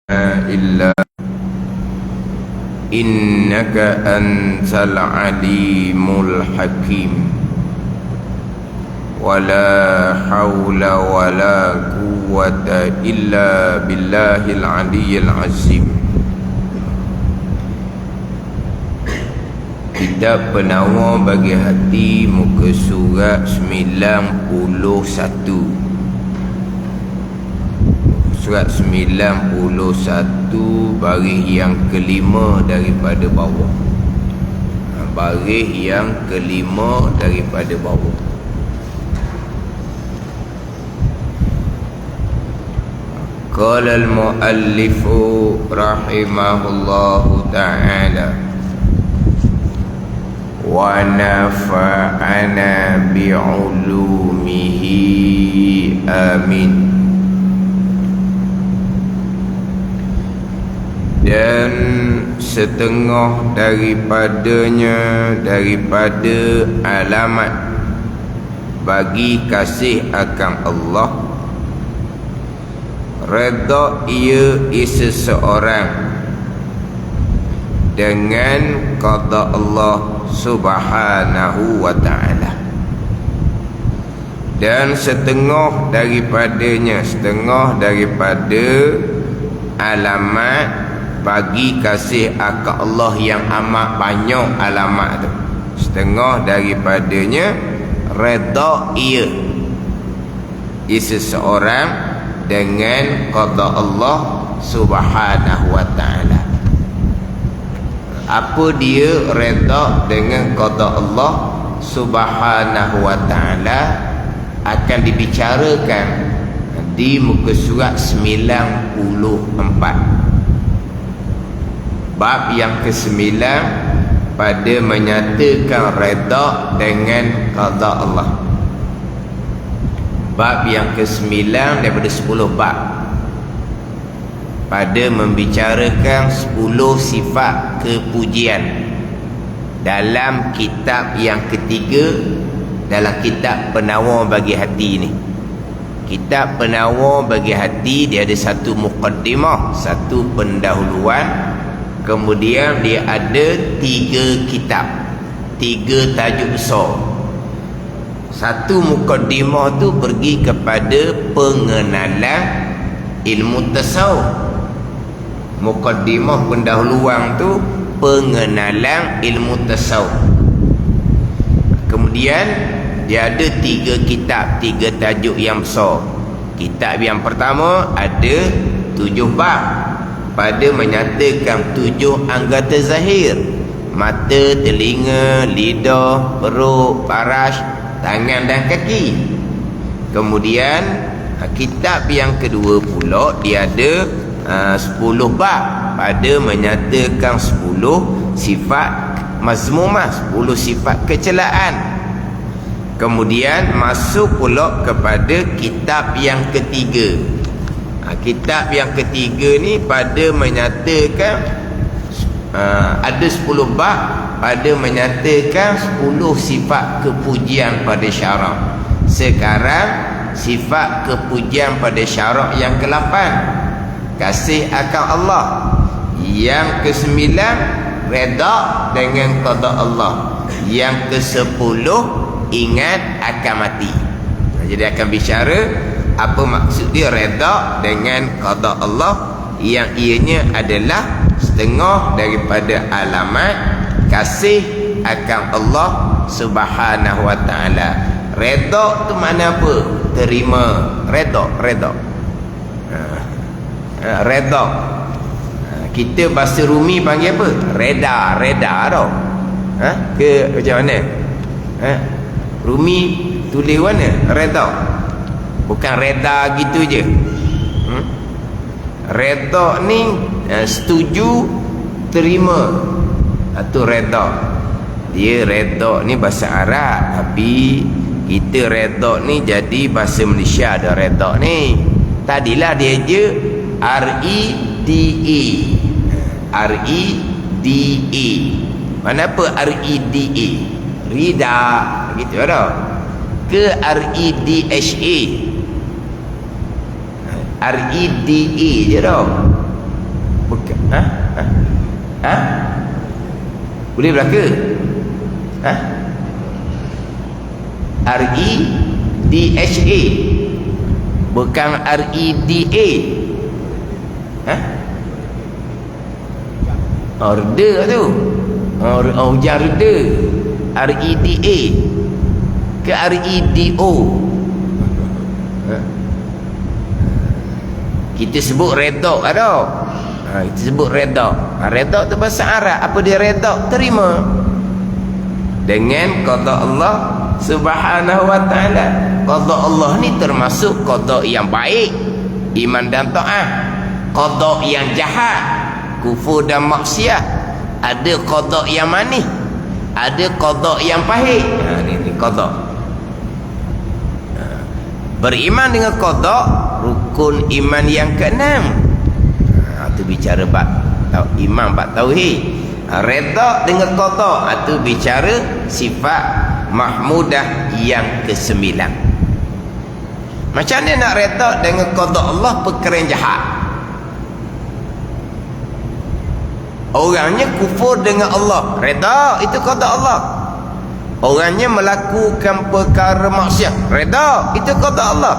إلا إنك أنت العليم الحكيم ولا حول ولا قوة إلا بالله العلي العظيم. Kitab Penawar bagi hati, muka surat 91. Surat 91 baris yang kelima daripada bawah. Baris yang kelima daripada bawah. Qala al-muallifu rahimahullahu ta'ala wa nafa'ana bi'ulumihi amin. Dan setengah daripadanya, daripada alamat bagi kasih akan Allah, redha ia seseorang dengan qada Allah subhanahu wa ta'ala. Dan setengah daripadanya, setengah daripada alamat bagi kasih akan Allah yang amat banyak alamat tu, setengah daripadanya redha ia seseorang dengan qada Allah subhanahu wa ta'ala. Apa dia redha dengan qada Allah subhanahu wa ta'ala akan dibicarakan di muka surat 94. Bab yang ke-9 pada menyatakan redha dengan qada Allah. Bab yang ke-9 daripada 10 bab pada membicarakan 10 sifat kepujian dalam kitab yang ketiga, dalam kitab Penawar bagi hati ni. Kitab Penawar bagi hati dia ada satu muqaddimah, satu pendahuluan, kemudian dia ada 3 kitab, 3 tajuk besar. Satu muqaddimah tu pergi kepada pengenalan ilmu tasawuf. Muqaddimah pendahuluan tu pengenalan ilmu tasawuf. Kemudian dia ada 3 kitab, 3 tajuk yang besar. Kitab yang pertama ada 7 bab pada menyatakan 7 anggota zahir: mata, telinga, lidah, perut, paras, tangan dan kaki. Kemudian kitab yang kedua pula dia ada 10 bab pada menyatakan 10 sifat mazmumah, 10 sifat kecelaan. Kemudian masuk pula kepada kitab yang ketiga. Kitab yang ketiga ni pada menyatakan ada 10 bab pada menyatakan 10 sifat kepujian pada syarak. Sekarang sifat kepujian pada syarak yang ke-8, kasih akan Allah. Yang ke-9 redha dengan qada Allah. Yang ke-10 ingat akan mati. Jadi akan bicara apa maksud dia redha dengan qada Allah, yang ianya adalah setengah daripada alamat kasih akan Allah subhanahu wa ta'ala. Redha tu mana apa? Terima. Redha, redha. Redha. Kita bahasa Rumi panggil apa? Reda, reda tau. Ke macam mana? Rumi tulis mana? Reda. Bukan reda gitu je. Reda ni setuju, terima. Itu reda. Dia reda ni bahasa Arab, tapi kita reda ni jadi bahasa Malaysia ada reda ni. Tadilah dia je R-E-D-A. R-E-D-A. Mana apa R-E-D-A? Rida gitu ada. Ke R-E-D-H-A? R-E-D-A je tau. Boleh belaka? Ha? R-E-D-H-A, bukan R-E-D-A. Ha? Order tu. Hujan reda. R-E-D-A ke R-E-D-O? Ha? Kita sebut redok ada. Kita sebut redok. Redok tu bahasa Arab. Apa dia redok? Terima dengan qada Allah Subhanahu wa ta'ala. Qada Allah ni termasuk qada yang baik, iman dan taat. Qada yang jahat, kufur dan maksiat. Ada qada yang manis, ada qada yang pahit. Ni qada. Beriman dengan qada, rukun iman yang ke-6. Itu bicara bab iman, bab tauhid. Redha dengan qada, itu bicara sifat mahmudah yang ke-9. Macam mana nak redha dengan qada Allah perkara yang jahat? Orangnya kufur dengan Allah, redha, itu qada Allah. Orangnya melakukan perkara maksiat, redha, itu qada Allah.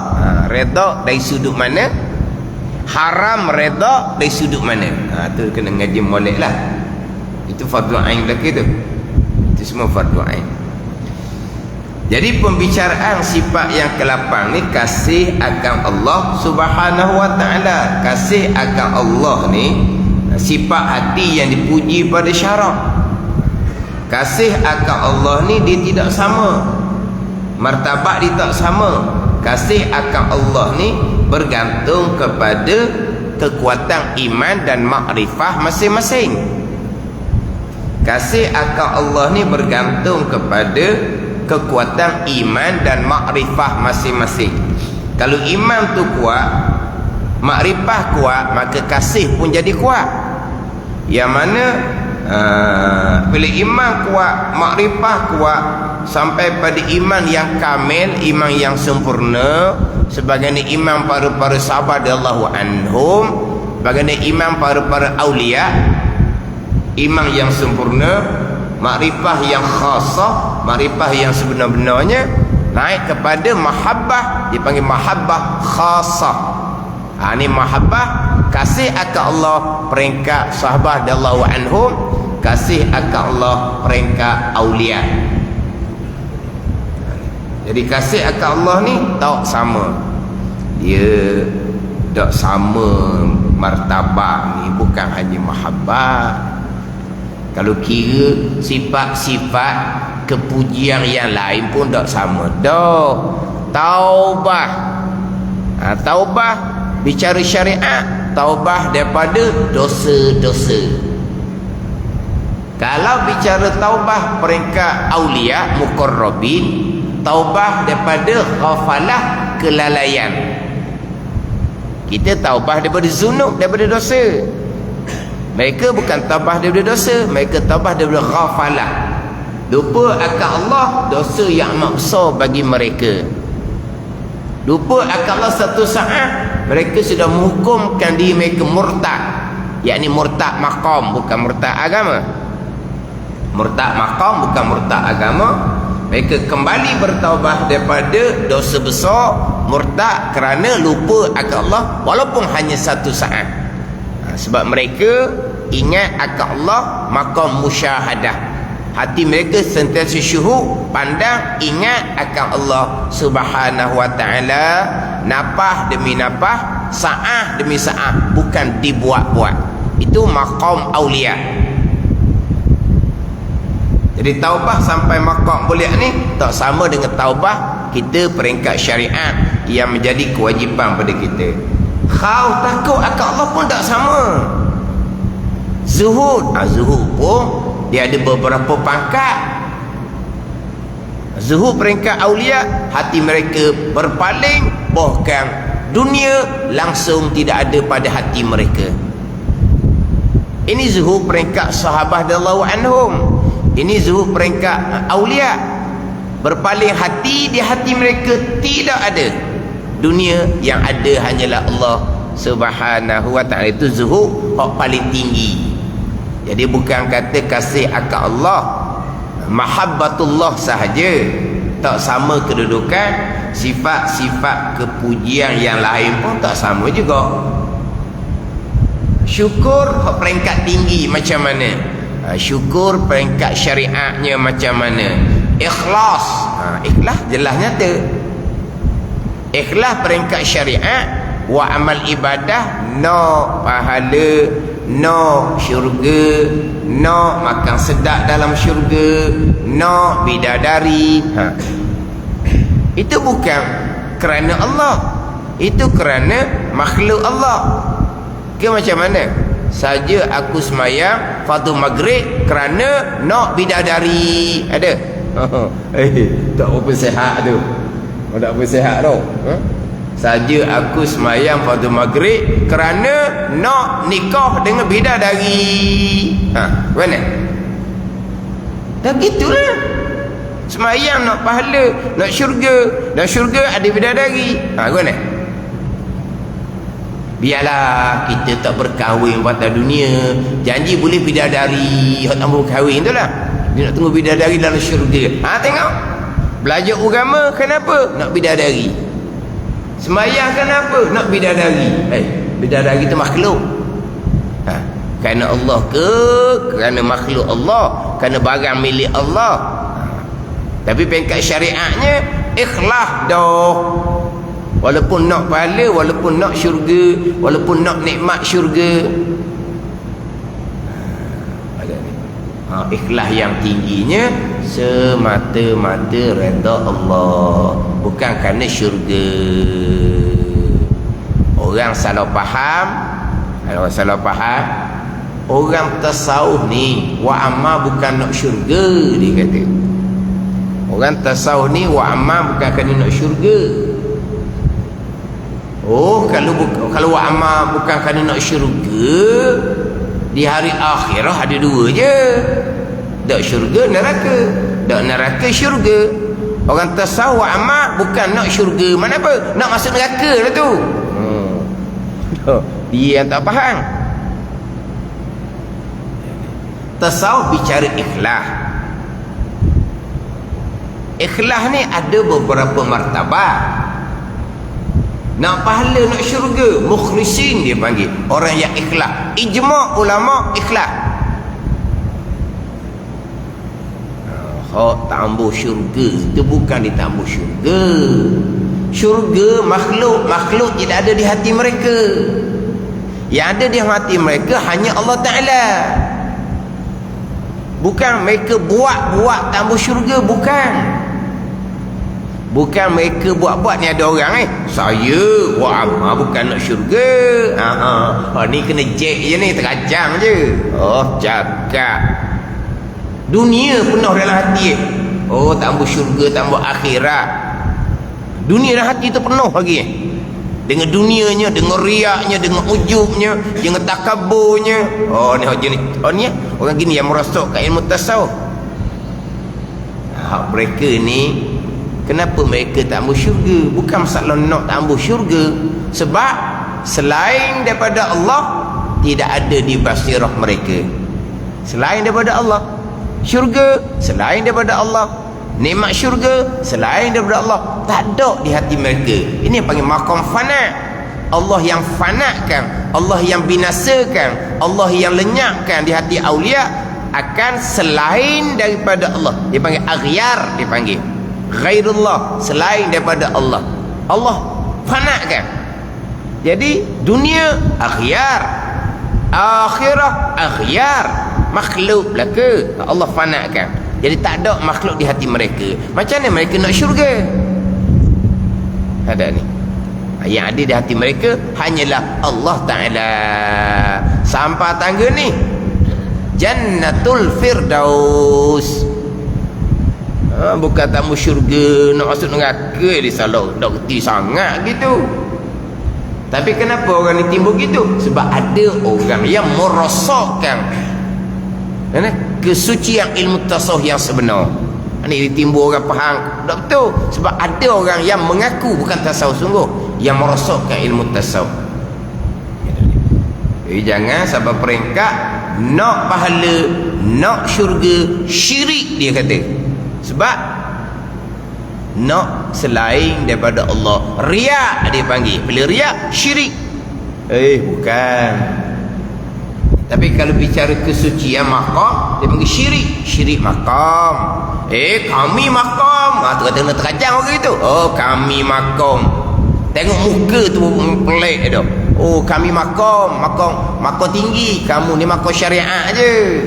Redha dari sudut mana? Haram redha dari sudut mana? Tu kena ngaji molek lah. Itu fardu ain belaka tu. Itu semua fardu ain. Jadi pembicaraan sifat yang ke-8 ni kasih akan Allah Subhanahu wa ta'ala. Kasih akan Allah ni sifat hati yang dipuji pada syarak. Kasih akan Allah ni dia tidak sama, martabat dia tak sama. Kasih akan Allah ni bergantung kepada kekuatan iman dan makrifah masing-masing. Kasih akan Allah ni bergantung kepada kekuatan iman dan makrifah masing-masing. Kalau iman tu kuat, makrifah kuat, maka kasih pun jadi kuat. Yang mana bila iman kuat, makrifah kuat, sampai pada iman yang kamil, iman yang sempurna, sebagaimana iman para sahabat radhiyallahu anhum, bagaimana iman para aulia, iman yang sempurna, makrifah yang khasah, makrifah yang sebenar-benarnya, naik kepada mahabbah, dipanggil mahabbah khasah. Ini mahabbah kasih akan Allah peringkat sahabat radhiyallahu anhum, kasih akan Allah peringkat aulia. Jadi kasih akan Allah ni tak sama. Dia tak sama martabat ni, bukan hanya mahabbah. Kalau kira sifat-sifat kepujian yang lain pun tak sama dah. Taubah, taubah bicara syariat, taubah daripada dosa-dosa. Kalau bicara taubah peringkat aulia muqarrabin, taubah daripada ghafalah, kelalaian. Kita taubah daripada zunub, daripada dosa. Mereka bukan taubah daripada dosa, mereka taubah daripada ghafalah. Lupa akan Allah, dosa yang amat besar bagi mereka. Lupa akan Allah satu saat, mereka sudah menghukumkan diri mereka murtad. Yakni murtad maqam, bukan murtad agama. Murtad maqam, bukan murtad agama. Mereka kembali bertaubah daripada dosa besar, murtad kerana lupa akan Allah, walaupun hanya satu saat. Sebab mereka ingat akan Allah, maqam musyahadah. Hati mereka sentiasa syuhud, pandang, ingat akan Allah Subhanahu wa ta'ala, napah demi napah, saah demi saah, bukan dibuat-buat. Itu maqam aulia. Jadi taubah sampai maqam aulia ni tak sama dengan taubah kita peringkat syariat yang menjadi kewajipan pada kita. Khauf takut akan Allah pun tak sama. Zuhud, zuhud pun dia ada beberapa pangkat. Zuhud peringkat aulia, hati mereka berpaling, bahkan dunia langsung tidak ada pada hati mereka. Ini zuhud peringkat sahabat radhiyallahu anhum. Ini zuhud peringkat aulia. Berpaling hati, di hati mereka tidak ada dunia, yang ada hanyalah Allah Subhanahu wa ta'ala. Itu zuhud hak paling tinggi. Jadi bukan kata kasih akan Allah, mahabbatullah sahaja, tak sama kedudukan. Sifat-sifat kepujian yang lain pun tak sama juga. Syukur peringkat tinggi macam mana? Syukur peringkat syariatnya macam mana? Ikhlas, ikhlas jelas nyata. Ikhlas peringkat syariat, wa amal ibadah, no pahala, no syurga, no makan sedap dalam syurga, no bidadari. Itu bukan kerana Allah, itu kerana makhluk Allah. Ke macam mana? Saja aku semayang fardu maghrib kerana nak bidadari. Ada? Tak apa sihat tu. Tak apa sihat tu. Saja aku semayang fardu maghrib kerana nak nikah dengan bidadari. Mana? Dah gitulah. Semayang nak pahala, nak syurga, dan syurga ada bidadari. Mana? Biarlah kita tak berkahwin pada dunia, janji boleh bidadari, hak tak berkahwin tu lah. Dia nak tunggu bidadari dalam syurga. Tengok. Belajar agama kenapa? Nak bidadari. Semayang kenapa? Nak bidadari. Bidadari tu makhluk. Kerana Allah ke? Kerana makhluk Allah? Kerana barang milik Allah? Tapi peringkat syariatnya ikhlas dah. Walaupun nak pahala, walaupun nak syurga, walaupun nak nikmat syurga. Ikhlas yang tingginya semata-mata redha Allah, bukan kerana syurga. Orang salah faham. Orang salah faham. Orang tasawuf ni wa amma bukan nak syurga, dia kata. Orang tasawuf ni wa amma bukan kerana nak syurga. Kalau wa amma bukan kerana nak syurga, di hari akhirah ada dua je. Dak syurga, neraka. Dak neraka, syurga. Orang tasawuf wa amma bukan nak syurga. Mana apa? Nak masuk neraka lah tu. Dia yang tak faham. Tasawuf bicara ikhlas. Ikhlas ni ada beberapa martabat. Nak pahala, nak syurga, mukhlisin dia panggil, orang yang ikhlas. Ijma' ulama ikhlas. Hak tambah syurga itu bukan ditambah syurga. Syurga makhluk tidak ada di hati mereka. Yang ada di hati mereka hanya Allah Ta'ala. Bukan mereka buat tambah syurga, bukan. Bukan mereka buat ni. Ada orang saya buat amal bukan nak syurga. Ni kena jack je ni, terajang je. Cakap dunia penuh dalam hati. Tambah syurga, tambah akhirat. Dunia dalam hati tu penuh lagi. Dengan dunianya, dengan riaknya, dengan ujubnya, dengan takaburnya. Ni orang gini yang merosok kat ilmu tasawuf. Mereka ni, kenapa mereka tak ambil syurga? Bukan masalah nak tak ambil syurga. Sebab selain daripada Allah tidak ada di basirah mereka. Selain daripada Allah, syurga selain daripada Allah, nikmat syurga selain daripada Allah, tak ada di hati mereka. Ini yang panggil maqam fana. Allah yang fanakan, Allah yang binasakan, Allah yang lenyapkan di hati awliya akan selain daripada Allah. Dia panggil aghyar, dia panggil ghairullah, selain daripada Allah. Allah fanakan. Jadi dunia aghyar, akhirah aghyar, makhluk belaka Allah fanakan. Jadi tak ada makhluk di hati mereka. Macam mana mereka nak syurga? Ada ni. Yang ada di hati mereka hanyalah Allah Ta'ala. Sampai tangga ni Jannatul Firdaus. Bukan tamu syurga nak masuk neraka, dia salah dah reti sangat gitu. Tapi kenapa orang ni timbul gitu? Sebab ada orang yang merosakkan kesucian ilmu tasawuf yang sebenar. Ini timbul orang faham tak betul. Sebab ada orang yang mengaku bukan tasawuf sungguh, yang merosakkan ilmu tasawuf. Jangan sampai peringkat nak pahala, nak syurga, syirik dia kata. Sebab nak selain daripada Allah, riak dia panggil. Bila riak, syirik. Bukan. Tapi kalau bicara kesucian maqam, dia panggil syirik. Syirik maqam. Kami maqam. Tu kata nak terajang orang itu. Kami maqam. Tengok muka tu pelik dah. Kami maqam tinggi. Kamu ni maqam syariat je.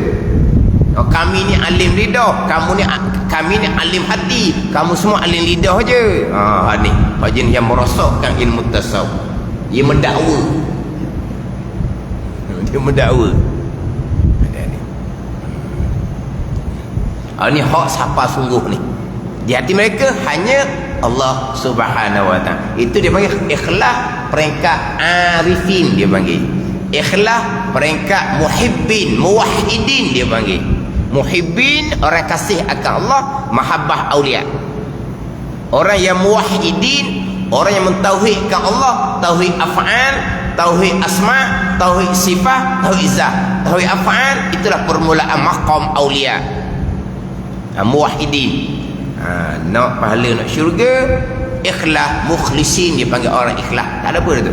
Kami ni alim lidah. Kami ni alim hati. Kamu semua alim lidah je. Ni hajin yang merosakkan ilmu tasawuf. Dia mendakwa. Ni hak siapa sungguh ni. Di hati mereka hanya Allah Subhanahu wa ta'ala. Itu dia panggil ikhlas peringkat arifin, dia panggil. Ikhlas peringkat muhibbin, muwahhidin dia panggil. Muhibbin orang kasih akan Allah, mahabbah aulia. Orang yang muwahhidin, orang yang mentauhidkan Allah, tauhid af'al, tauhid asma, tauhid sifat, tauhid zat. Tauhid af'al itulah permulaan maqam aulia. Muwahhidin. Nak pahala, nak syurga, ikhlas, mukhlisin dia panggil orang ikhlas. Tak ada apa tu.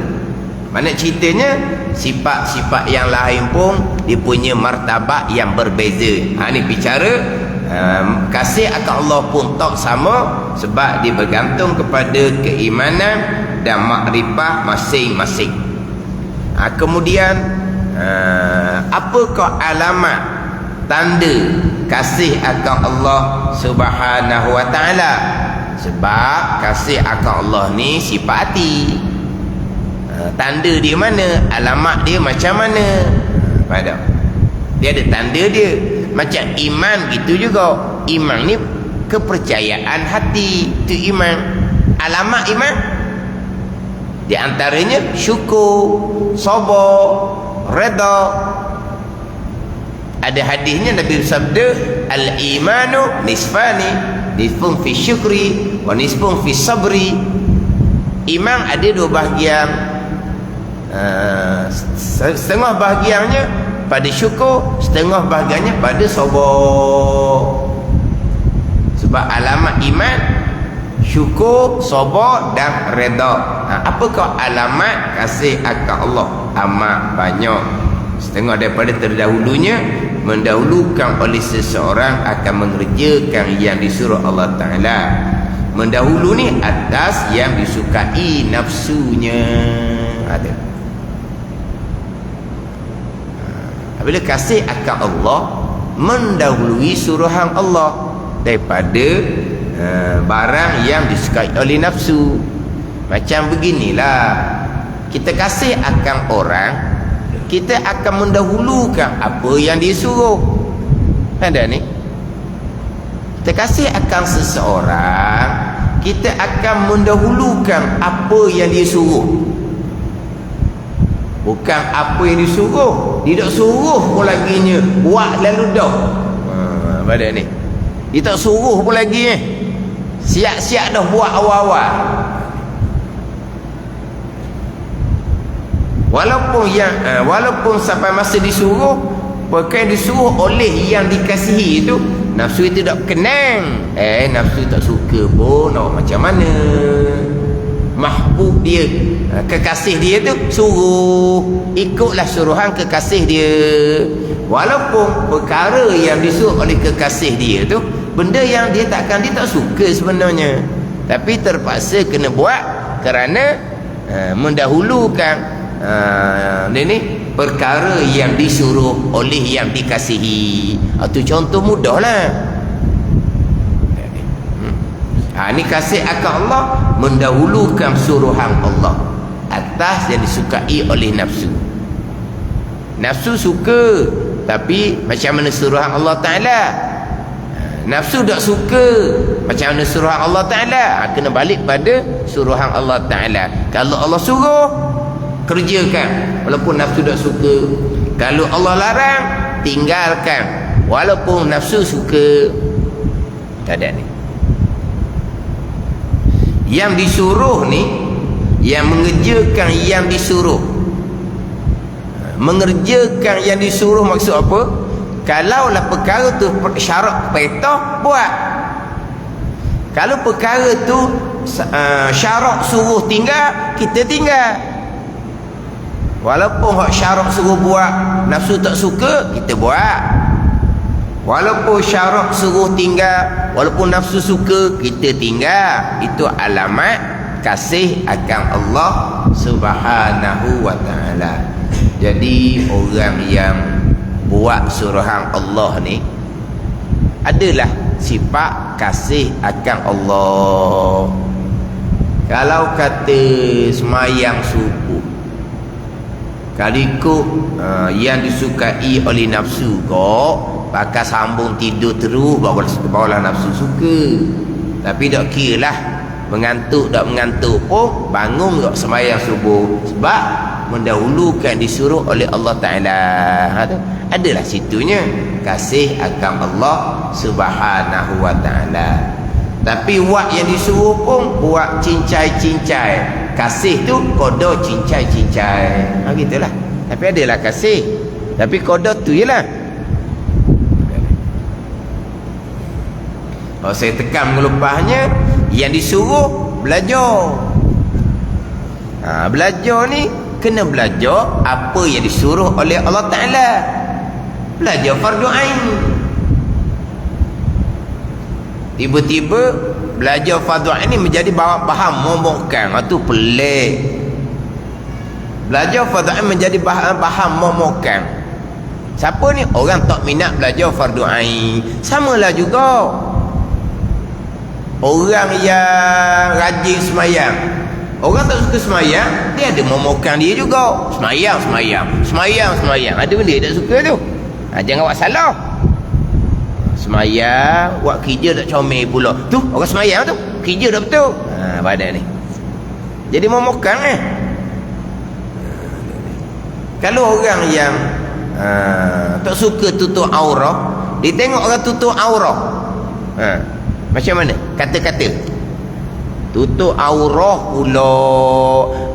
Mana ceritanya sifat-sifat yang lain pun dia punya martabat yang berbeza. Ni bicara kasih akan Allah pun tak sama, sebab dia bergantung kepada keimanan dan makrifah masing-masing. Kemudian apakah alamat tanda kasih akan Allah Subhanahu wa ta'ala? Sebab kasih akan Allah ni sifat hati. Tanda dia mana? Alamat dia macam mana? Pada dia ada tanda dia. Macam iman gitu juga. Iman ni kepercayaan hati. Itu iman. Alamat iman di antaranya syukur, sabar, redha. Ada hadisnya Nabi bersabda, al-imanu nisfani, nisfun fi syukri wa nisfun fi sabri. Iman ada dua bahagian. Setengah bahagiannya pada syukur, setengah bahagiannya pada sabar. Sebab alamat iman syukur, sabar dan redha. Apakah alamat kasih akan Allah? Amat banyak. Setengah daripada terdahulunya mendahulukan oleh seseorang akan mengerjakan yang disuruh Allah Ta'ala. Mendahulu ni atas yang disukai nafsunya. Ada. Bila kasih akan Allah mendahului suruhan Allah daripada barang yang disukai oleh nafsu. Macam beginilah, kita kasih akan orang, kita akan mendahulukan apa yang disuruh. Ada ni, kita kasih akan seseorang, kita akan mendahulukan apa yang disuruh, bukan apa yang disuruh. Dia tak suruh pun laginya, buat lalu dah. Pada ni dia tak suruh pun lagi siap-siap dah buat awal-awal. Walaupun sampai masa disuruh, bukan disuruh oleh yang dikasihi itu, nafsu itu tak kenang. Nafsu tak suka pun, nak macam mana? Mahbub dia, kekasih dia tu suruh, ikutlah suruhan kekasih dia. Walaupun perkara yang disuruh oleh kekasih dia tu benda yang dia tak suka sebenarnya, tapi terpaksa kena buat kerana mendahulukan perkara yang disuruh oleh yang dikasihi. Itu contoh mudahlah. Ini kasih akan Allah mendahulukan suruhan Allah atas yang disukai oleh nafsu. Nafsu suka, tapi macam mana suruhan Allah Ta'ala? Nafsu tak suka, macam mana suruhan Allah Ta'ala? Kena balik pada suruhan Allah Ta'ala. Kalau Allah suruh, kerjakan walaupun nafsu tak suka. Kalau Allah larang, tinggalkan walaupun nafsu suka. Tak ada ni. Yang disuruh ni, yang mengerjakan yang disuruh, Mengerjakan yang disuruh maksud apa? Kalaulah perkara tu syarat perintah, buat. Kalau perkara tu syarat suruh tinggal, kita tinggal. Walaupun hak syarat suruh buat nafsu tak suka, kita buat. Walaupun syarat suruh tinggal, walaupun nafsu suka, kita tinggal. Itu alamat kasih akan Allah Subhanahu wa ta'ala. Jadi orang yang buat suruhan Allah ni adalah sifat kasih akan Allah. Kalau kata semayang subuh, kalau ikut yang disukai oleh nafsu kok, pakai sambung tidur terus, barulah nafsu suka. Tapi tak kira lah mengantuk tak mengantuk pun bangun tak semayang subuh, sebab mendahulukan disuruh oleh Allah Ta'ala. Adalah situnya kasih akan Allah Subhanahu wa ta'ala. Tapi buat yang disuruh pun buat cincai-cincai. Kasih tu kodoh cincai-cincai, gitulah. Tapi adalah kasih, tapi kodoh tu jelah. Kalau saya tekan melepasnya, yang disuruh belajar. Belajar ni kena belajar apa yang disuruh oleh Allah Ta'ala. Belajar fardu ain. Tiba-tiba belajar fardu ain ni menjadi bahan momokkan. Itu pelik. Belajar fardu ain menjadi bahan momokkan. Siapa ni? Orang tak minat belajar fardu ain. Samalah juga orang yang rajin semayang. Orang tak suka semayang, dia ada momokkan dia juga. Semayang. Ada benda dia tak suka tu. Jangan buat salah. Semayang, buat kerja tak comel pula. Tu, orang semayang tu, kerja dah betul. Badan ni jadi momokkan Kalau orang yang tak suka tutup aurat, dia tengok orang tutup aurat, macam mana? Kata-kata tutup aurat pula,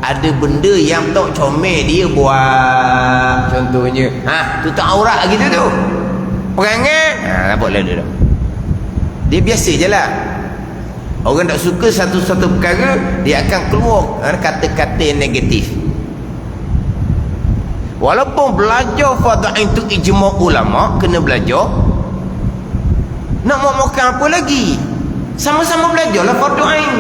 ada benda yang tak comel dia buat. Contohnya tutup aurat gitu tu, perangai tak boleh dia biasa je lah. Orang tak suka satu-satu perkara, dia akan keluar kata-kata negatif. Walaupun belajar fardu ain tu ijma' ulama, kena belajar. Nak makan apa lagi? Sama-sama belajarlah fardu ain.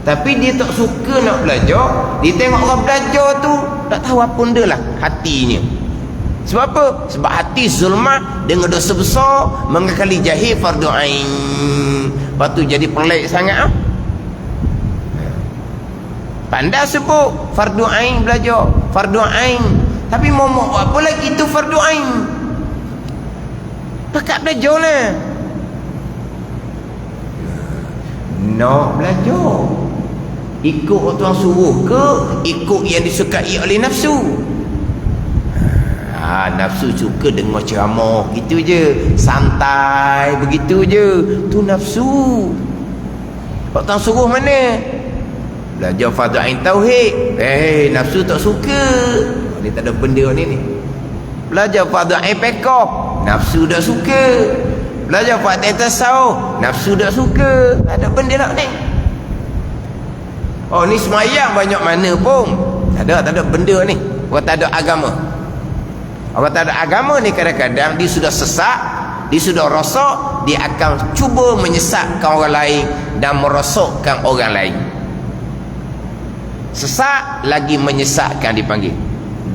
Tapi dia tak suka nak belajar. Dia tengok orang belajar tu, tak tahu apa benda lah hatinya. Sebab apa? Sebab hati zulmah dengan dosa besar, mengakali jahil fardu ain. Lepas tu jadi pelik sangat. Pandai sebut fardu ain, belajar fardu ain, tapi momok apa lagi tu fardu ain. Pakat belajar lah. Nak belajar, ikut orang suruh ke ikut yang disukai oleh nafsu? Nafsu suka dengar ceramah gitu je, santai begitu je, tu nafsu. Orang suruh mana? Belajar fardu ain tauhid, nafsu tak suka. Ni tak ada benda ni. Belajar fardu ain fiqh, nafsu tak suka. Belajar fardu ain tasawuf, nafsu tak suka. Ada benda nak ni. Ni semayang banyak mana pun tak ada benda ni. Orang tak ada agama. Orang tak ada agama ni kadang-kadang dia sudah sesat, dia sudah rosak, dia akan cuba menyesatkan orang lain dan merosakkan orang lain. Sesat lagi menyesatkan dipanggil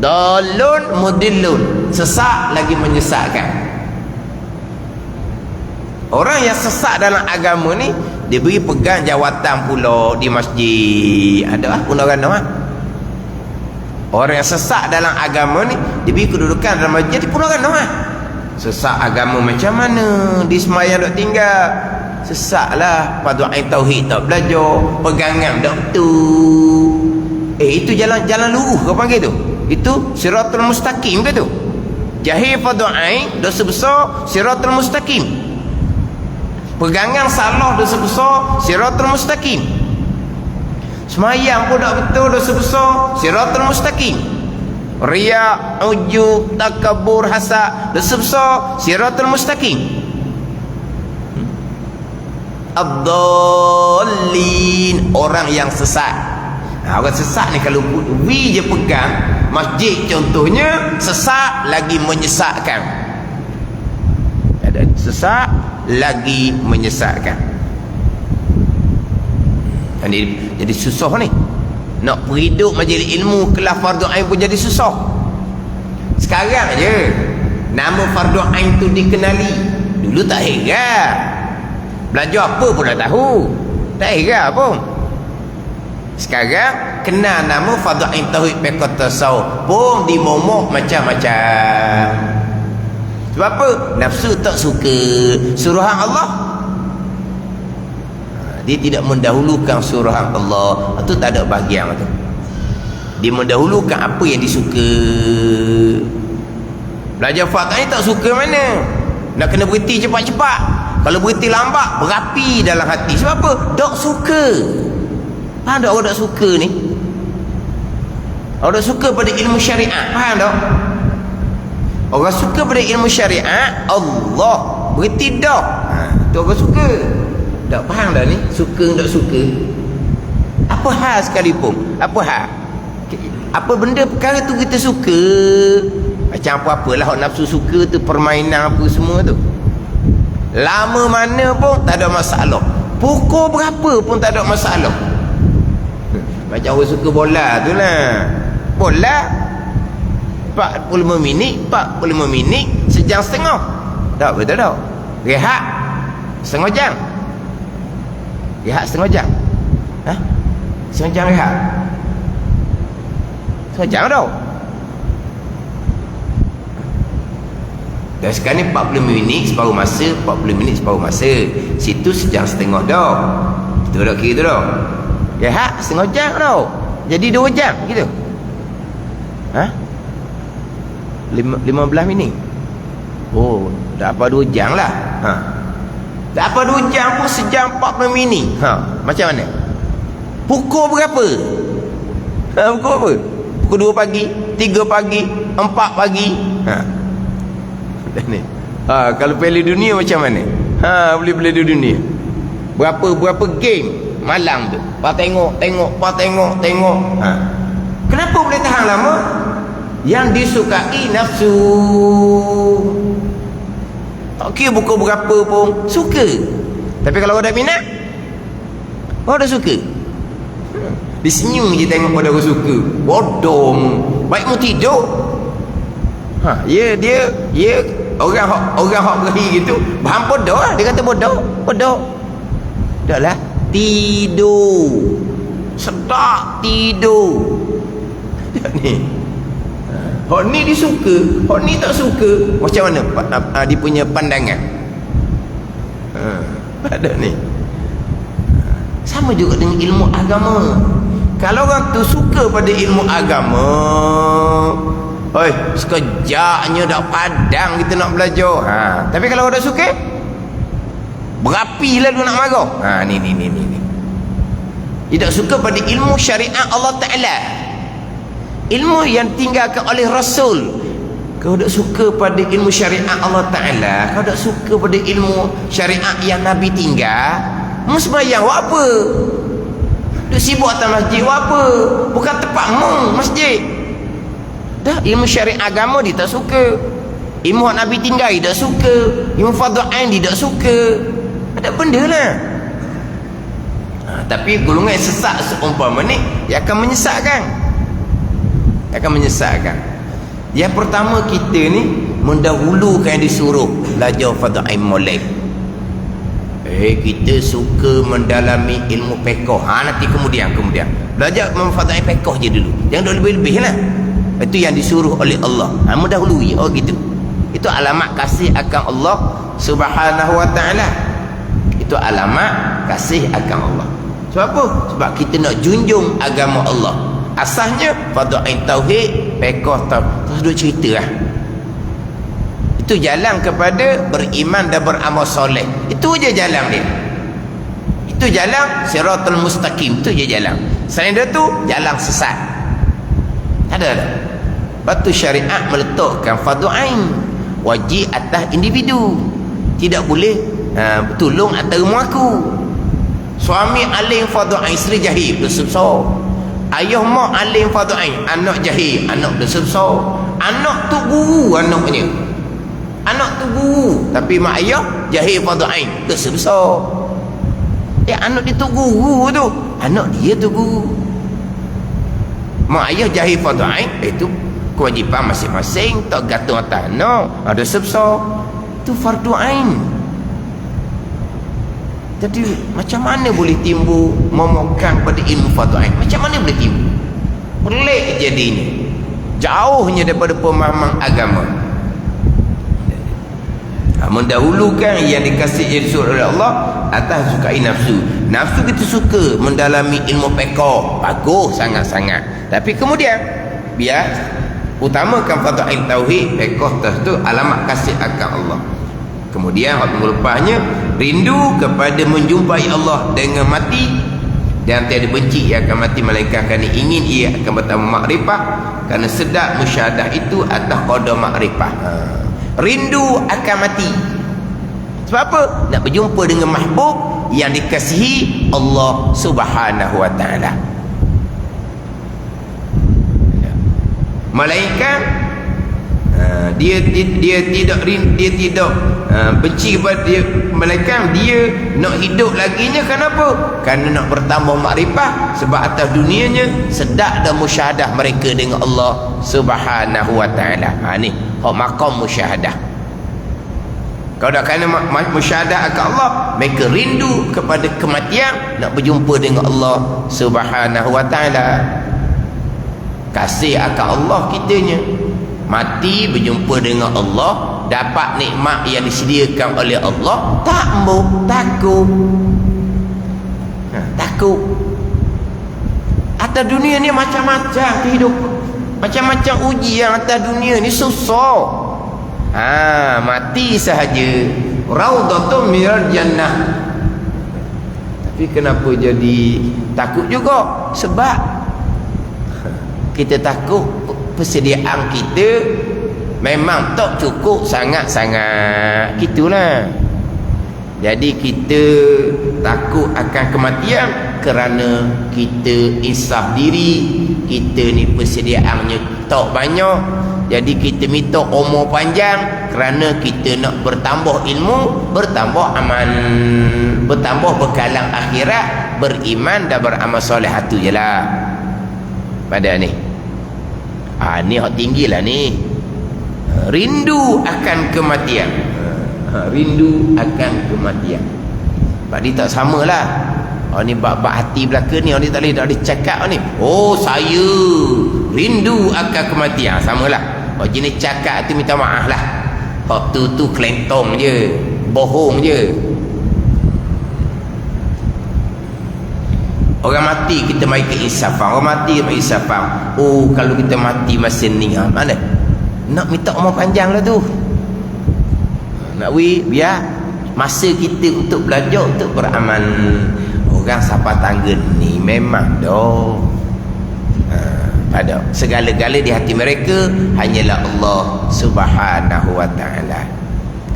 dalun mudillun, sesat lagi menyesatkan. Orang yang sesat dalam agama ni, dia beri pegang jawatan pula di masjid. Ada lah pun orang nama. Orang yang sesat dalam agama ni, dia beri kedudukan dalam masjid, dia pun orang nama. Sesat agama macam mana? Di semayang tak tinggal, sesat lah. Fardu ain tauhid tak belajar, pegangan tak betul. Itu jalan lurus kau panggil tu. Itu siratul mustaqim ke tu? Jahil fardu ain, dosa besar, siratul mustaqim. Pegangan salah, dosa besar, siratul mustaqim. Semayang pun tak betul, dosa besar, siratul mustaqim. riya, ujub, takabur, hasad, dosa besar. Siratal mustaqim. Ad-dallin, orang yang sesat. Orang sesat ni kalau we je pegang masjid contohnya, sesat lagi menyesatkan. Ada sesat lagi menyesatkan. Jadi susah ni. Nak hidup majlis ilmu kelas fardu ain pun jadi susah. Sekarang je nama fardu ain tu dikenali. Dulu tak heran. Belajar apa pun dah tahu. Tak heran pun. Sekarang kenal nama fardu ain tauhid fiqh tasawuf pun dimomok macam-macam. Sebab apa? Nafsu tak suka suruhan Allah. Dia tidak mendahulukan suruhan Allah. Itu tak ada bahagian tu. Dia mendahulukan apa yang disuka. Belajar fardu ain tak suka mana? Nak kena berhenti cepat-cepat. Kalau berhenti lambat, berapi dalam hati. Sebab apa? Tak suka. Faham tak orang tak suka ni? Orang tak suka pada ilmu syariat. Faham tak? Orang suka pada ilmu syariat, Allah berhenti dah. Tu orang suka. Tak faham dah ni? Suka tak suka? Apa hal sekalipun? Apa hal? Apa benda perkara tu kita suka? Macam apa-apalah orang nafsu suka tu, permainan apa semua tu. Lama mana pun tak ada masalah. Pukul berapa pun tak ada masalah. Macam orang suka bola tu lah. Bola 45 minit, 45 minit, sejam setengah. Tak betul tak? Rehat setengah jam. Rehat setengah jam. Ha? Setengah jam rehat. Setengah jam tau. Dan sekarang ni 40 minit separuh masa, 40 minit separuh masa. Situ sejam setengah dah. Kita dah kira tu dah. Rehat setengah jam tau. Jadi 2 jam gitu. Ha? 15 minit. Oh, dah apa 2 jam lah. Ha. Dah apa 2 jam pun sejam 40 minit. Ha, macam mana? Pukul berapa? Ha, pukul apa? Pukul 2 pagi, 3 pagi, 4 pagi. Ha. Ni. Ha, kalau Piala Dunia macam mana? Ha, boleh dunia. Berapa game malam tu. Pak tengok. Ha. Kenapa boleh tahan lama? Yang disukai nafsu. Tak kira buku berapa pun suka. Tapi kalau orang dah minat, orang dah suka. Dia senyum je tengok pada orang suka. Bodoh. Baik mu tidur. Ha, dia orang hak berakhir gitu, faham bodoh lah. Dia kata bodoh. Dah lah, tidur. Sedap tidur. Ni. Hak ni dia suka, hak ni tak suka. Macam mana dia punya pandangan? Ada ni. Sama juga dengan ilmu agama. Kalau orang tu suka pada ilmu agama, oi, sekejapnya dah padang kita nak belajar. Ha, tapi kalau orang dah suka, berapilah dia nak marah. Ha, ni. Dia tak suka pada ilmu syariat Allah Ta'ala. Ilmu yang tinggalkan oleh Rasul. Kau tak suka pada ilmu syariat Allah Ta'ala, kau tak suka pada ilmu syariat yang Nabi tinggal, mu sembahyang buat apa? Duk sibuk atas masjid buat apa? Bukan tempat mu masjid. Dah, ilmu syariat agama dia tak suka. Ilmu Nabi tinggal dia tak suka. Ilmu fardhu ain dia tak suka. Ada benda lah. Ha, tapi golongan sesat seumpama ni, dia akan menyesatkan. Yang pertama, kita ni mendahulukan yang disuruh belajar fardhu ain mulai. Kita suka mendalami ilmu fiqh. Ha, nanti kemudian belajar fardhu ain fiqh je dulu. Jangan lebih-lebih lah. Itu yang disuruh oleh Allah. Ha, mendahului. Oh gitu. Itu alamat kasih akan Allah Subhanahu wa ta'ala. Itu alamat kasih akan Allah. Sebab apa? Sebab kita nak junjung agama Allah. Asasnya fardhu ain tauhid, fiqh tauhid. Terus duk cerita lah. Itu jalan kepada beriman dan beramal soleh. Itu je jalan dia. Itu jalan siratal mustaqim. Itu je jalan. Selain itu jalan sesat. Ada. Lepas tu syariat meletakkan fardu ain, wajib atas individu. Tidak boleh tolong atas rumah aku. Suami alim fardu ain, isteri jahil, dosa besar. Ayah mak alim fardu ain, anak jahil, anak dosa besar. Anak tu guru anaknya, anak tu guru, tapi mak ayah jahil fardu ain, dosa besar. Anak dia tu guru tu, anak dia tu guru. Mak ayah jahil fardu ain, itu kewajipan masing-masing, tak gantung atas anak, ada sebesar. Itu fardu ain. Jadi macam mana boleh timbul memegang pada ilmu fardu ain? Macam mana boleh timbul? Pelik jadinya, jauhnya daripada pemahaman agama. Mendahulukan yang dikasihi oleh Allah atas sukai nafsu. Nafsu kita suka mendalami ilmu fiqh, bagus sangat-sangat. Tapi kemudian biar utamakan fardu ain tauhid, fiqh tu alamat kasih akan Allah. Kemudian hak melepasnya rindu kepada menjumpai Allah dengan mati, dan tiada benci ia akan mati melainkan kerana ingin ia akan bertambah makrifah, kerana sedap musyahadah itu atas qada makrifah. Rindu akan mati. Sebab apa? Nak berjumpa dengan mahbub yang dikasihi Allah Subhanahu wa taala. Malaikat dia tidak benci kepada dia. Malaikat dia nak hidup laginya, kenapa? Kerana nak bertambah makrifah, sebab atas dunianya sedap dan musyahadah mereka dengan Allah Subhanahu wa taala. Ni hak maqam musyahadah. Kalau dah kerana musyahadah akan Allah, mereka rindu kepada kematian, nak berjumpa dengan Allah Subhanahu wa taala. Kasih akan Allah kitanya, mati berjumpa dengan Allah, dapat nikmat yang disediakan oleh Allah, tak mau takut. Takut. Atas dunia ni macam-macam kehidupan, macam-macam ujian atas dunia ni, susah. Mati sahaja raudhatun minal jannah. Tapi kenapa jadi takut juga? Sebab kita takut persediaan kita memang tak cukup sangat-sangat, gitulah. Jadi kita takut akan kematian kerana kita insaf diri, kita ni persediaannya tak banyak. Jadi kita minta umur panjang kerana kita nak bertambah ilmu, bertambah amal, bertambah bekalan akhirat, beriman dan beramal soleh. Itu je lah pada ni. Ni hak tinggi lah ni. Rindu akan kematian. Rindu akan kematian. Sebab dia tak sama lah. Ni bab hati belaka ni, ni tak boleh cakap ni. Oh, saya rindu akan kematian. Samalah. Jenis cakap tu minta maaf lah. Hak tu kelentong je, bohong je. Orang mati kita mai ke insafan. Orang mati mai insafan. Oh, kalau kita mati masa ni, mana nak minta umur panjang lah tu. Nak biar masa kita untuk belajar, untuk beramal. Orang siapa tangga ni memang dah pada segala-gala di hati mereka hanyalah Allah Subhanahu wa taala.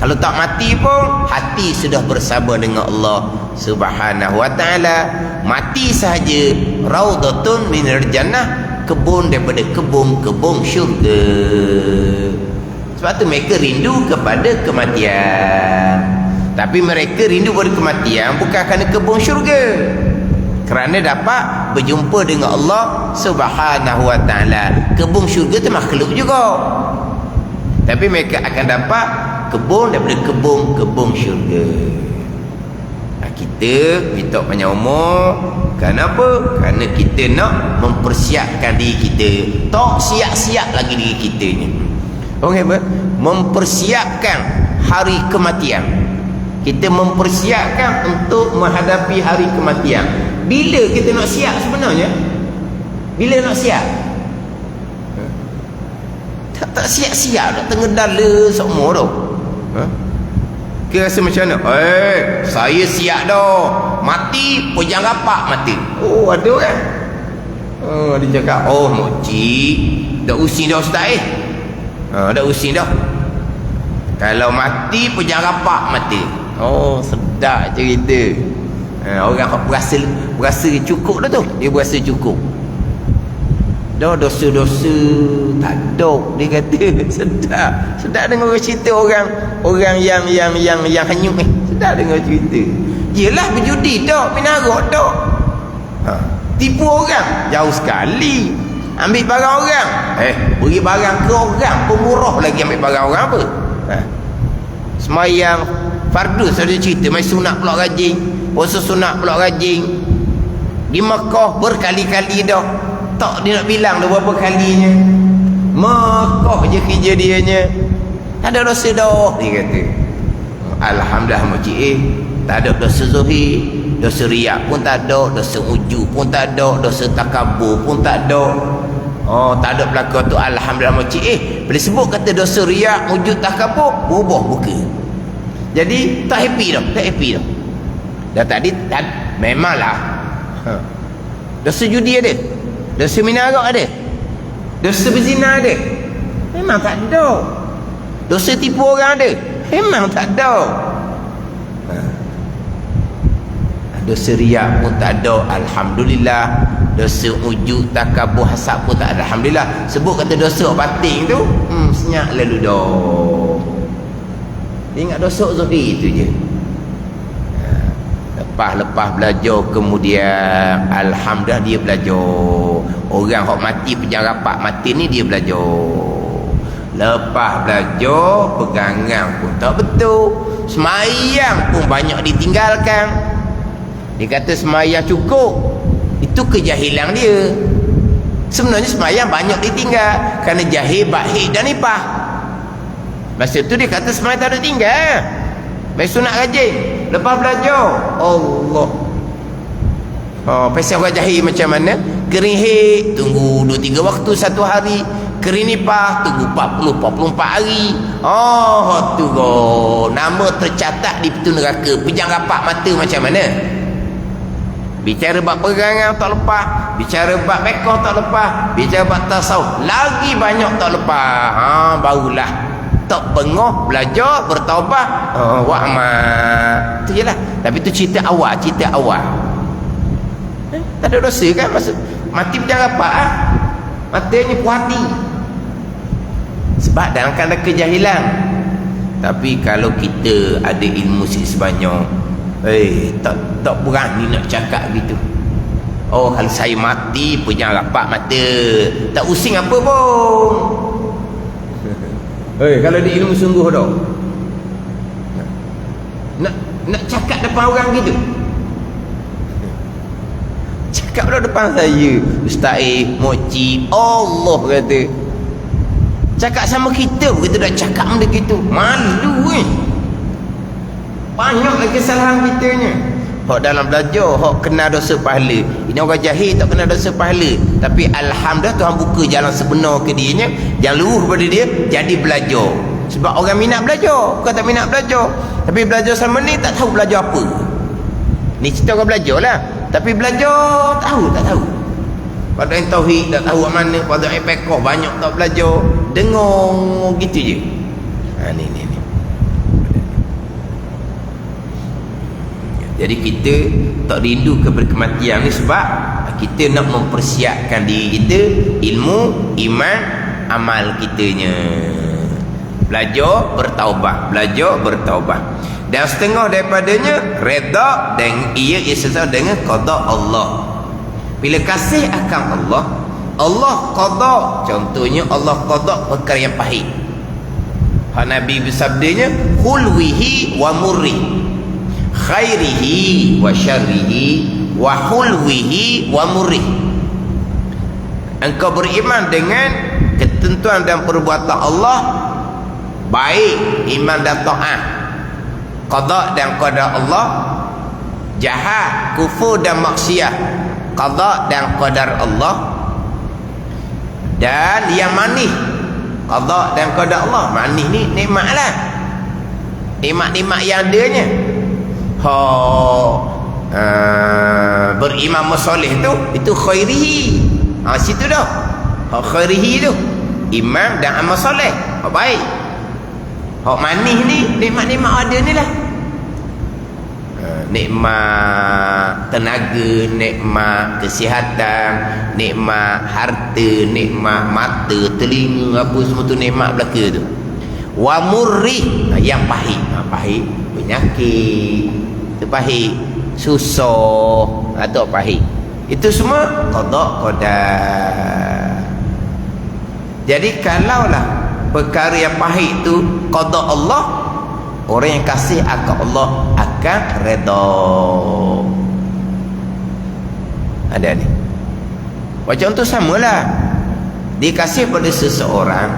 Kalau tak mati pun hati sudah bersama dengan Allah Subhanahu wa taala. Mati sahaja raudhatun minal jannah, kebun daripada kebun syurga. Sebab tu mereka rindu kepada kematian. Tapi mereka rindu pada kematian bukan kerana kebun syurga, kerana dapat berjumpa dengan Allah Subhanahu wa taala. Kebun syurga tu makhluk juga, tapi mereka akan dapat kebun daripada kebun syurga. Kita minta banyak umur. Kenapa? Kerana kita nak mempersiapkan diri kita. Tak siap-siap lagi diri kita ni. Okey apa? Mempersiapkan hari kematian. Kita mempersiapkan untuk menghadapi hari kematian. Bila kita nak siap sebenarnya? Bila nak siap? Tak siap-siap, nak tengah dala semua tu. Kira rasa macam mana? Saya siap dah. Mati pun jangan rapat mati. Oh, ada kan? Dia cakap, oh mokcik dah using dah ustaz dah using dah. Kalau mati pun jangan rapak mati. Oh sedap cerita. Orang berasa cukup dah tu. Dia berasa cukup dah, dosa-dosa tak ada. Dia kata sedap dengar cerita orang yang hanyut sedap dengar cerita. Yelah berjudi tak, minarok tak, tipu orang jauh sekali, ambil barang orang, beri barang ke orang pun murah lagi ambil barang orang apa. Semayang fardu saya cerita, mai sunat pula rajin, puasa sunat pula rajin, di Mekah berkali-kali dah. Tak dia nak bilang dah berapa kalinya. Mekah je kerja dia nya, tak ada dosa dah. Dia kata alhamdulillah makcik tak ada dosa zuhir, dosa riak pun tak ada, dosa ujub pun tak ada, dosa takabur pun tak ada. Tak ada berlaku tu. Alhamdulillah makcik bila sebut kata dosa riak, ujub, takabur, berubah muka. Jadi tak happy dah. Dah tadi memanglah dosa judi ada, dosa minarok ada, dosa berzina ada, memang tak ada. Dosa tipu orang ada, memang tak ada. Dosa riak pun tak ada, alhamdulillah. Dosa ujub, takabur, hasad pun tak ada, alhamdulillah. Sebut kata dosa batin tu senyap lalu dah. Ingat dosa zuhir tu je. Lepas belajar kemudian alhamdulillah dia belajar. Orang hok mati pejam rapat mati ni dia belajar. Lepas belajar pegangan pun tak betul, semayang pun banyak ditinggalkan. Dia kata semayang cukup, itu kejahilan dia. Sebenarnya semayang banyak ditinggal kerana jahil, bakhil dan nipah. Masa tu dia kata semayang tak ada tinggal, baik sunat rajin. Lepas belajar Allah, pasal orang jahil macam mana? Kering haid tunggu 2-3 waktu satu hari, kering nipah tunggu 40-44 hari. Tu nama tercatat di pintu neraka. Pejam rapat mata macam mana? Bicara bab perangan tak lepas, bicara bab bekoh tak lepas, bicara bab tasawuf lagi banyak tak lepas. Barulah tak pengah belajar bertaubat. Wa'amat tu je lah. Tapi tu cerita awal. Tak ada dosa kan? Maksud mati berjalan apa? Matanya puas hati sebab dalam keadaan kejahilan. Tapi kalau kita ada ilmu sebanyak, tak berani nak cakap gitu. Kalau saya mati pun jangan rapat mata, tak using apa pun. Kalau dia ilmu sungguh dah, nak cakap depan orang gitu, cakap dah depan saya, Ustaz mokcik Allah kata, cakap sama kita kita dah cakap benda gitu, malu banyak lagi kesalahan kitanya. Hak dalam belajar, hak kena dosa pahala. Ini orang jahil tak kena dosa pahala, tapi alhamdulillah Tuhan buka jalan sebenar ke dia, yang luruh pada dia, jadi belajar. Sebab orang minat belajar, bukan tak minat belajar, tapi belajar sama ni tak tahu belajar apa. Ni cerita orang belajar lah, tapi belajar tak tahu. Pada yang tauhid tak tahu mana, pada yang fiqh banyak tak belajar, dengar gitu je. Ni jadi kita tak rindu kepada kematian ni sebab kita nak mempersiapkan diri kita, ilmu, iman, amal kitanya. Belajar bertaubat. Dan setengah daripadanya redha, dan ia sesuai dengan qada Allah. Bila kasih akan Allah qada. Contohnya Allah qada perkara yang pahit. Nabi bersabdanya hulwihi wa murri, khairihi wa syarrihi wa hulwihi wa murri. Engkau beriman dengan ketentuan dan perbuatan Allah, baik iman dan taat, qada dan qadar Allah, jahat, kufur dan maksiat, qada dan qadar Allah, dan yang manis, qada dan qadar Allah. Manis ni nikmat lah, nikmat-nikmat yang adanya. Beriman soleh tu, itu khairihi. Situ dah hak khairihi tu, iman dan amal soleh, hak baik. Hak manis ni, nikmat-nikmat ada ni lah. Nikmat tenaga, nikmat kesihatan, nikmat harta, nikmat mata, telinga, apa semua tu nikmat belaka tu. Wa murri, yang pahit. Pahit penyakit, tu pahit susah, atau pahit. Itu semua qada qadar. Jadi kalaulah perkara yang pahit tu qada Allah, orang yang kasih akan Allah akan redha. Ada ni. Macam tu samalah. Dikasih pada seseorang,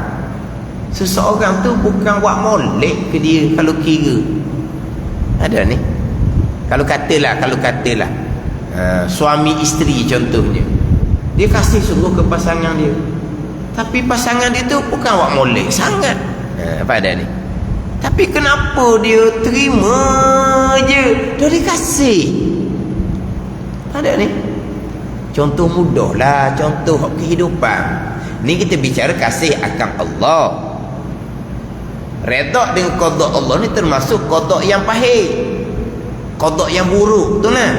seseorang tu bukan buat molek ke dia kalau kira. Ada ni. Kalau katalah suami isteri contohnya, dia kasih sungguh ke pasangan dia, tapi pasangan dia tu bukan buat molek sangat. Apa ada ni? Tapi kenapa dia terima je, dah dikasih. Ada ni. Contoh mudah lah, contoh kehidupan. Ni kita bicara kasih akan Allah. Redha dengan qada Allah ni termasuk qada yang pahit, qada yang buruk tu lah.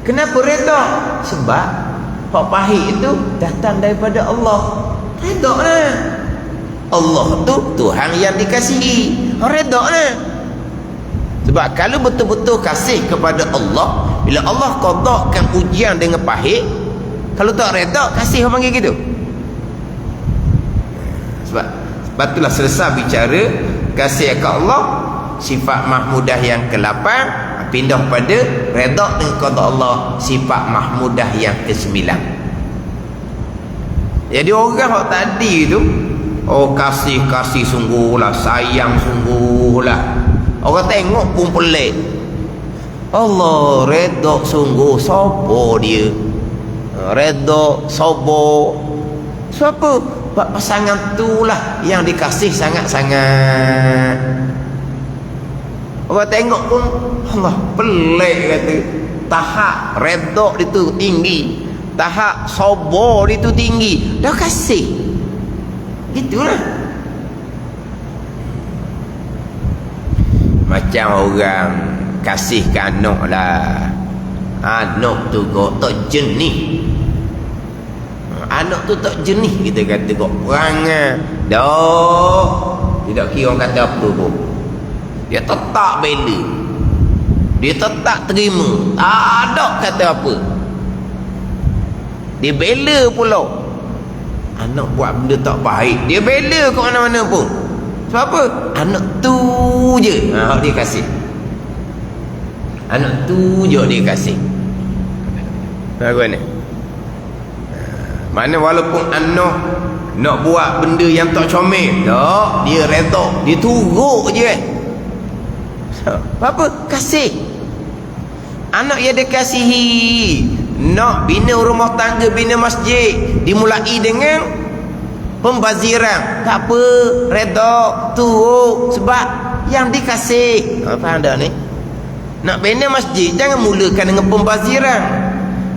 Kenapa redha? Sebab hak pahit itu datang daripada Allah. Redha lah. Allah tu Tuhan yang dikasihi, redha lah. Sebab kalau betul-betul kasih kepada Allah, bila Allah qadakan ujian dengan pahit, kalau tak redha, kasih orang panggil gitu. Sebab itulah selesai bicara kasih ke Allah, sifat mahmudah yang ke-8, pindah pada redha dengan qada Allah, sifat mahmudah yang ke-9. Jadi orang hak tadi tu, kasih sungguhlah, sayang sungguhlah, orang tengok pun pelik. Allah redha sungguh, siapa dia? Redha sabar. Siapa? Pasangan tu lah yang dikasih sangat-sangat. Orang tengok pun Allah pelik kata. Tahap redha itu tinggi, tahap sabar itu tinggi, dah kasih. Gitulah. Macam orang kasih ke anak lah, anak tu kok tak jenih, anak tu tak jenih, kita kata kok perangai dah, tidak kira orang kata apa pun, dia tetap bela, dia tetap terima, tak ada kata apa, dia bela pula. Anak buat benda tak baik, dia bela ke mana-mana pun. Sebab apa? Anak tu je dia kasih, anak tu je dia kasih. Bagaimana? Mana walaupun anak nak buat benda yang tak comel, tak, dia redha, dia turut je. Apa? Kasih. Anak yang dikasihi, nak bina rumah tangga, bina masjid, dimulai dengan pembaziran. Tak apa, redha, turut, sebab yang dikasih. Faham tak ni? Nak bina masjid jangan mulakan dengan pembaziran.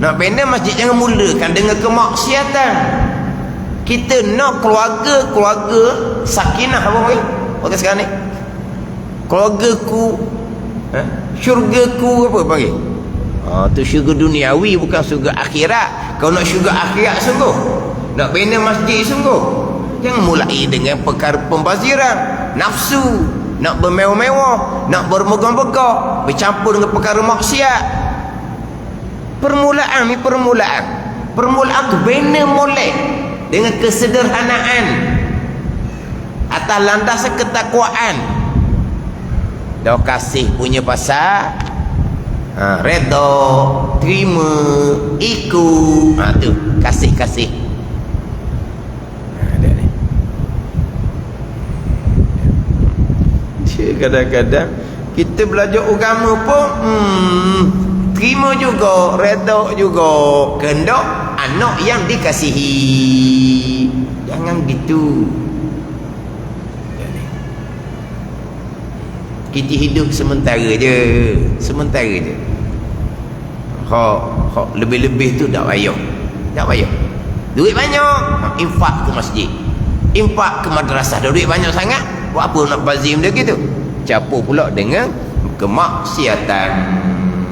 Nak bina masjid jangan mulakan dengan kemaksiatan. Kita nak keluarga sakinah, apa panggil? Pakai sekarang ni. Keluargaku, syurgaku, apa panggil? Tu syurga duniawi, bukan syurga akhirat. Kau nak syurga akhirat sungguh, nak bina masjid sungguh, jangan mulai dengan perkara pembaziran, nafsu, nak bermewah-mewah, nak bermegah-megah, bercampur dengan perkara maksiat. Permulaan tu bina molek dengan kesederhanaan atas landasan ketakwaan. Dah kasih punya pasal, redha, terima, ikut, tu kasih. Ada ni. Kadang-kadang kita belajar agama pun terima juga, redha juga, kehendak anak yang dikasihi. Jangan gitu. Kita hidup sementara je. Hak lebih-lebih tu tak payah. tak payah. Duit banyak, infak ke masjid, infak ke madrasah. Duit banyak sangat, buat apa nak bazim dia gitu? Capur pula dengan kemaksiatan,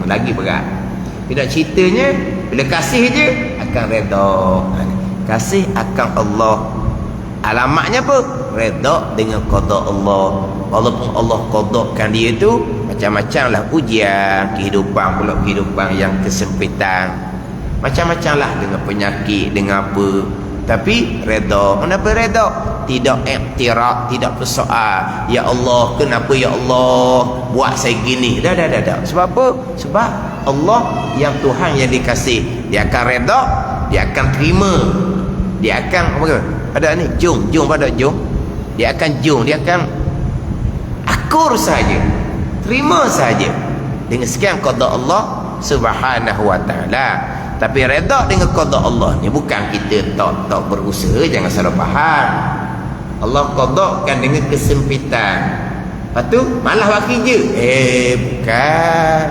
lagi berat. Tidak ceritanya bila kasih je akan redha. Kasih akan Allah. Alamatnya apa? Redha dengan qada Allah. Walaupun Allah qadakan dia tu macam-macam lah ujian, kehidupan pula kehidupan yang kesempitan, macam-macam lah, dengan penyakit, dengan apa. Tapi redha. Kenapa redha? Tidak iktiraf, tidak bersoal, ya Allah kenapa ya Allah buat saya gini. Dah. Sebab apa? Sebab Allah yang Tuhan yang dikasih, dia akan redha, dia akan terima, dia akan apa? Ada ni jung pada jung, dia akan jung, dia akan akur saja, terima saja dengan sekian qada Allah Subhanahu wa taala. Tapi redha dengan qada Allah ni bukan kita tak berusaha, jangan salah faham. Allah qadakan dengan kesempitan, lepas tu malah buat kerja. Bukan.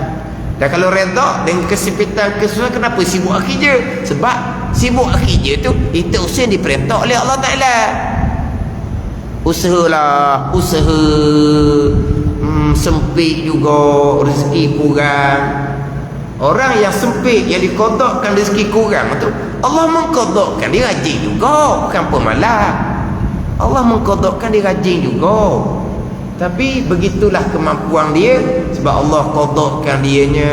Dan kalau redha dengan kesempitan, kesusahan, kenapa sibuk kerja? Sebab sibuk kerja tu kita usaha diperintah oleh Allah Ta'ala. Usahalah, usaha sempit juga, rezeki kurang. Orang yang sempit, yang dikodokkan rezeki kurang tu, Allah mengkodokkan dia rajin juga, bukan pemalas. Allah mengkodokkan dia rajin juga. Tapi begitulah kemampuan dia. Sebab Allah kodokkan dianya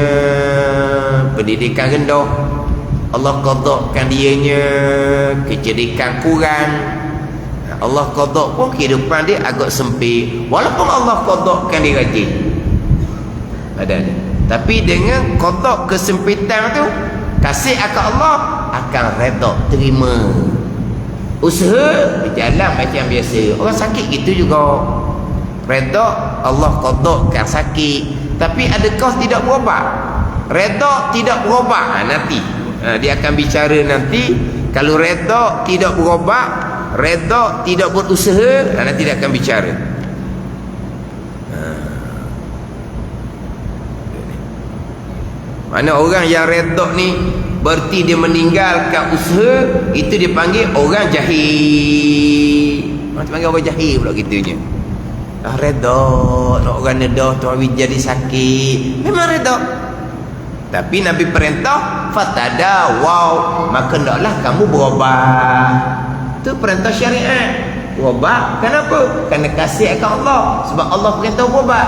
pendidikan rendah, Allah kodokkan dianya kecerdikan kurang, Allah kodok pun kehidupan dia agak sempit. Walaupun Allah kodokkan dia rajin, ada. Tapi dengan kodok kesempitan tu, kasih akan Allah akan redha, terima. Usaha berjalan macam biasa. Orang sakit gitu juga. Redha Allah kodokkan sakit, tapi adakah tidak berubat? Redha tidak berubat. Nanti dia akan bicara nanti. Kalau redha tidak berubat, redha tidak berusaha, nanti dia akan bicara. Mana orang yang redha ni berarti dia meninggalkan usaha, itu dipanggil orang jahil. Macam panggil orang jahil pula gitunya. Redha, nak orang redha tu jadi sakit, memang redha. Tapi Nabi perintah fatadawaw, maka hendaklah kamu berubat. Itu perintah syariat. Berubat kenapa? Kerana kasih akan Allah. Sebab Allah perintah berubat.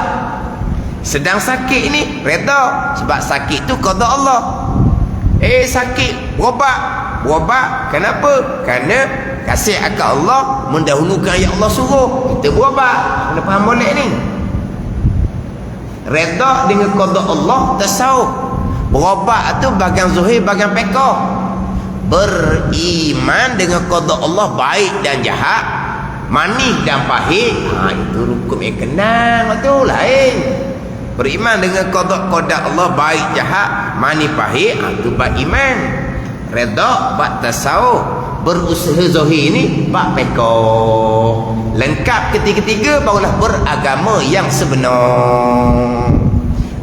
Sedang sakit ni redha, sebab sakit tu qada Allah. Sakit berubat. Berubat kenapa? Kerana kasih akan Allah mendahulukan yang Allah suruh. Kita berubat. Kena faham boleh ni. Redha dengan qada Allah tasawuf. Berubat tu bagian zuhir, bagian fiqh. Beriman dengan qada Allah baik dan jahat, manis dan pahit, itu rukun yang kenal tu lain. Beriman dengan qada Allah baik jahat, manis pahit, itu bab iman. Redha bab tasawuf. Berusaha zahir ni bab fiqh. Lengkap ketiga-tiga barulah beragama yang sebenar.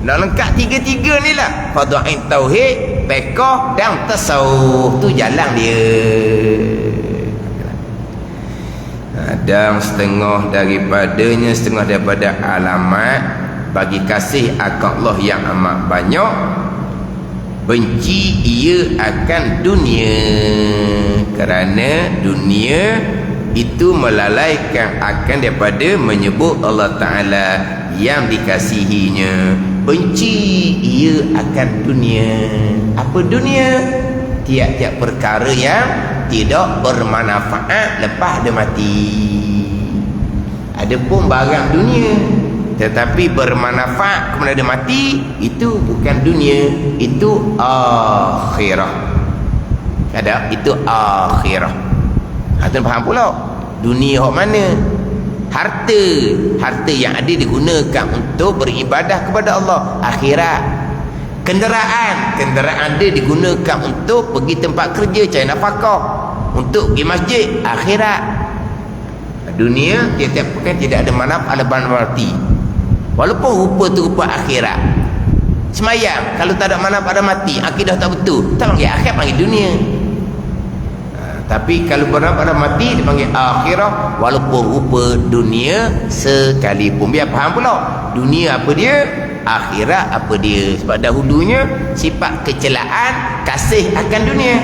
Nak lengkap tiga-tiga ni lah, fardhu tauhid, fiqh dan tasawuf. Tu jalan dia. Dan setengah daripadanya, setengah daripada alamat bagi kasih akan Allah yang amat banyak, benci ia akan dunia, kerana dunia itu melalaikan akan daripada menyebut Allah Ta'ala yang dikasihinya. Benci ia akan dunia. Apa dunia? Tiap-tiap perkara yang tidak bermanfaat lepas dia mati. Ada pun barang dunia tetapi bermanfaat kemudian dia mati, itu bukan dunia, itu akhirah. Ada, itu akhirah. Tuan faham pula. Dunia hak mana? Harta yang ada digunakan untuk beribadah kepada Allah, akhirat. Kenderaan dia digunakan untuk pergi tempat kerja, cari nafkah, untuk pergi masjid, akhirat. Dunia tiap-tiap perkara tidak ada manfaat lepas mati, walaupun rupa tu rupa akhirat. Semayang kalau tak ada manfaat pada mati, akidah tak betul, tak panggil akhirat, panggil dunia. Tapi kalau benar-benar mati dipanggil akhirah, walaupun rupa dunia sekalipun. Biar faham pula dunia apa dia, akhirat apa dia. Sebab dahulunya sifat kecelaan, kasih akan dunia,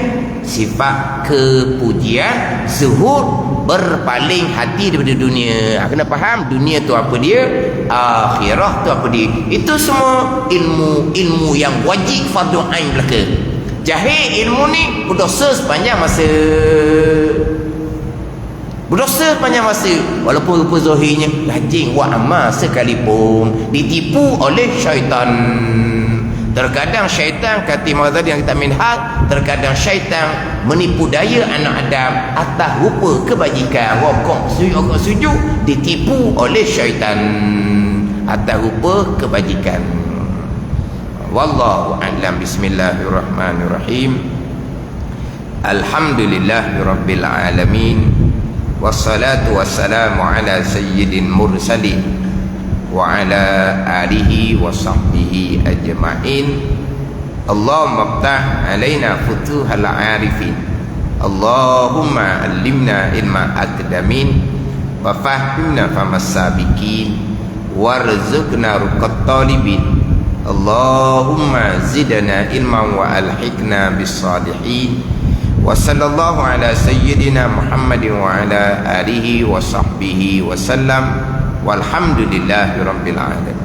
sifat kepujian, zuhud, berpaling hati daripada dunia. Kena faham dunia tu apa dia, akhirah tu apa dia. Itu semua ilmu yang wajib fardu ain belaka. Jahil ilmu ni berdosa sepanjang masa. Berdosa sepanjang masa. Walaupun rupa zahirnya rajin buat amal sekalipun, ditipu oleh syaitan. Terkadang syaitan, kata Imam tadi yang kita minhaj, terkadang syaitan menipu daya anak Adam atas rupa kebajikan. Rokok sujud ditipu oleh syaitan atas rupa kebajikan. Wallahu a'lam. Bismillahirrahmanirrahim. Alhamdulillahirabbil alamin. Wassalatu wassalamu ala sayyidil mursalin wa ala alihi wa sahbihi ajma'in. Allahumma iftah alaina futuhal arifin. Allahumma allimna ilma aqdamin wa fahimna famas sabiqin warzuqna ruqat talibin. Allahumma zidna ilman wa alhiqna bis salihin. Wa sallallahu ala sayyidina Muhammadin wa ala alihi wa sahbihi wa sallam. Walhamdulillahi rabbil alamin.